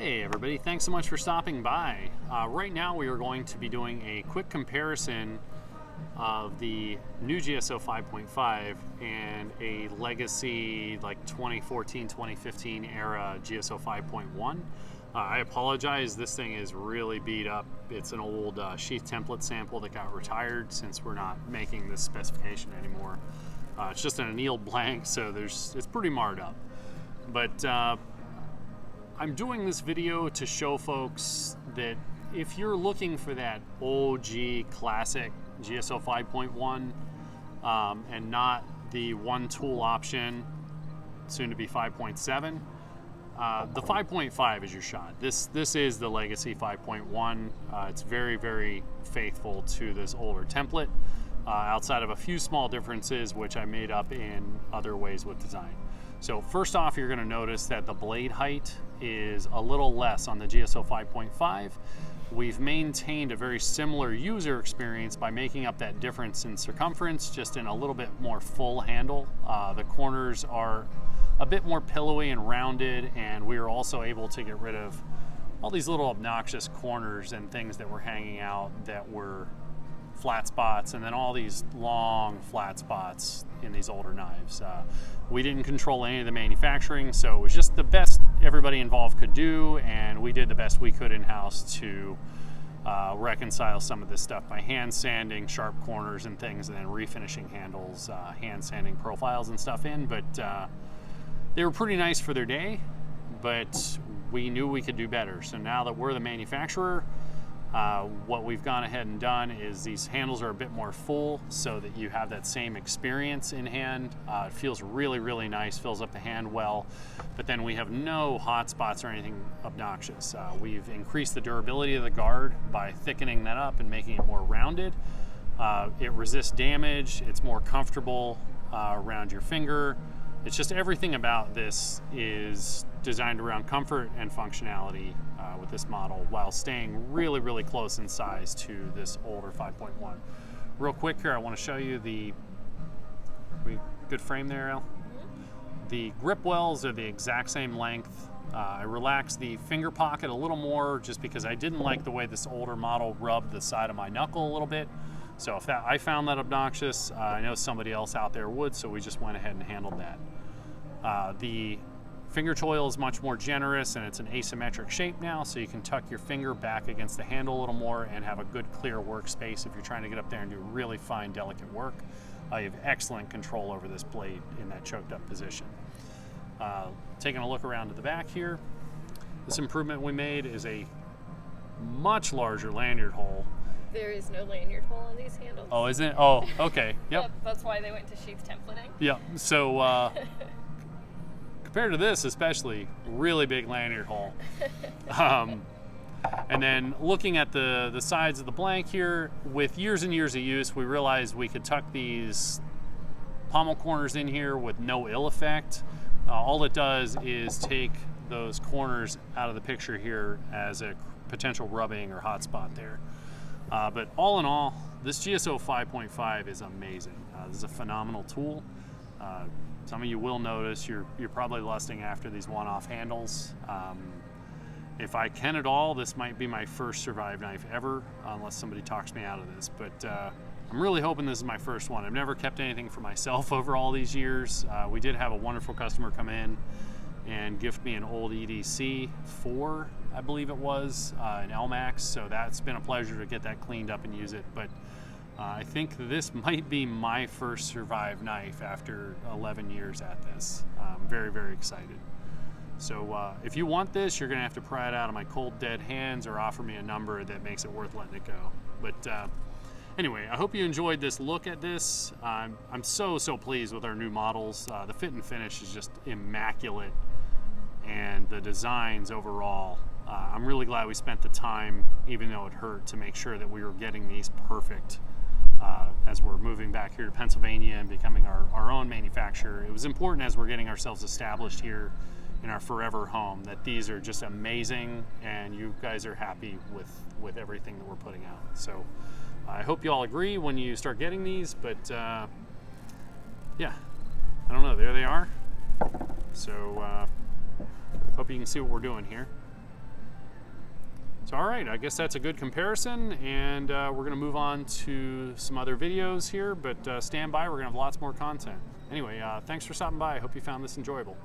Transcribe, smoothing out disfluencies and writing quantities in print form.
Hey everybody, thanks so much for stopping by. Right now we are going to be doing a quick comparison of the new GSO 5.5 and a legacy like 2014-2015 era GSO 5.1. I apologize, this thing is really beat up. It's an old sheath template sample that got retired since we're not making this specification anymore. It's just an annealed blank, so it's pretty marred up. But I'm doing this video to show folks that if you're looking for that OG classic GSO 5.1 and not the one tool option, soon to be 5.7, the 5.5 is your shot. This is the legacy 5.1. It's very, very faithful to this older template, outside of a few small differences which I made up in other ways with design. So first off, you're going to notice that the blade height is a little less on the GSO 5.5. We've maintained a very similar user experience by making up that difference in circumference, just in a little bit more full handle. The corners are a bit more pillowy and rounded, and we were also able to get rid of all these little obnoxious corners and things that were hanging out that were flat spots, and then all these long flat spots in these older knives. We didn't control any of the manufacturing, so it was just the best everybody involved could do, and we did the best we could in-house to reconcile some of this stuff by hand sanding sharp corners and things, and then refinishing handles, hand sanding profiles and stuff in. But they were pretty nice for their day, but we knew we could do better. So now that we're the manufacturer, what we've gone ahead and done is these handles are a bit more full so that you have that same experience in hand. It feels really, really nice, fills up the hand well, but then we have no hot spots or anything obnoxious. We've increased the durability of the guard by thickening that up and making it more rounded. It resists damage, it's more comfortable around your finger. It's just everything about this is designed around comfort and functionality with this model, while staying really, really close in size to this older 5.1. Real quick here, I want to show you the good frame there, Al. The grip wells are the exact same length. I relaxed the finger pocket a little more just because I didn't like the way this older model rubbed the side of my knuckle a little bit. So if I found that obnoxious, I know somebody else out there would, so we just went ahead and handled that. The finger choil is much more generous, and it's an asymmetric shape now, so you can tuck your finger back against the handle a little more and have a good clear workspace if you're trying to get up there and do really fine, delicate work. You have excellent control over this blade in that choked up position. Taking a look around to the back here, this improvement we made is a much larger lanyard hole. There is no lanyard hole on these handles. Oh, isn't it? Oh, okay. Yep. That's why they went to sheath templating. Yeah. So compared to this, especially, really big lanyard hole. And then looking at the sides of the blank here, with years and years of use, we realized we could tuck these pommel corners in here with no ill effect. All it does is take those corners out of the picture here as a potential rubbing or hot spot there. But all in all, this GSO 5.5 is amazing. This is a phenomenal tool. Some of you will notice you're probably lusting after these one-off handles. If I can at all, this might be my first Survive knife ever, unless somebody talks me out of this. But I'm really hoping this is my first one. I've never kept anything for myself over all these years. We did have a wonderful customer come in and gift me an old EDC 4, I believe it was, an LMAX, so that's been a pleasure to get that cleaned up and use it. But I think this might be my first Survive knife after 11 years at this. I'm very, very excited. So if you want this, you're gonna have to pry it out of my cold, dead hands or offer me a number that makes it worth letting it go. But anyway, I hope you enjoyed this look at this. I'm so pleased with our new models. The fit and finish is just immaculate, and the designs overall, I'm really glad we spent the time, even though it hurt, to make sure that we were getting these perfect as we're moving back here to Pennsylvania and becoming our own manufacturer. It was important as we're getting ourselves established here in our forever home that these are just amazing, and you guys are happy with everything that we're putting out. So I hope you all agree when you start getting these, but yeah, I don't know, there they are. So hope you can see what we're doing here. So all right, I guess that's a good comparison, and we're going to move on to some other videos here, but stand by, we're going to have lots more content. Anyway, thanks for stopping by. I hope you found this enjoyable.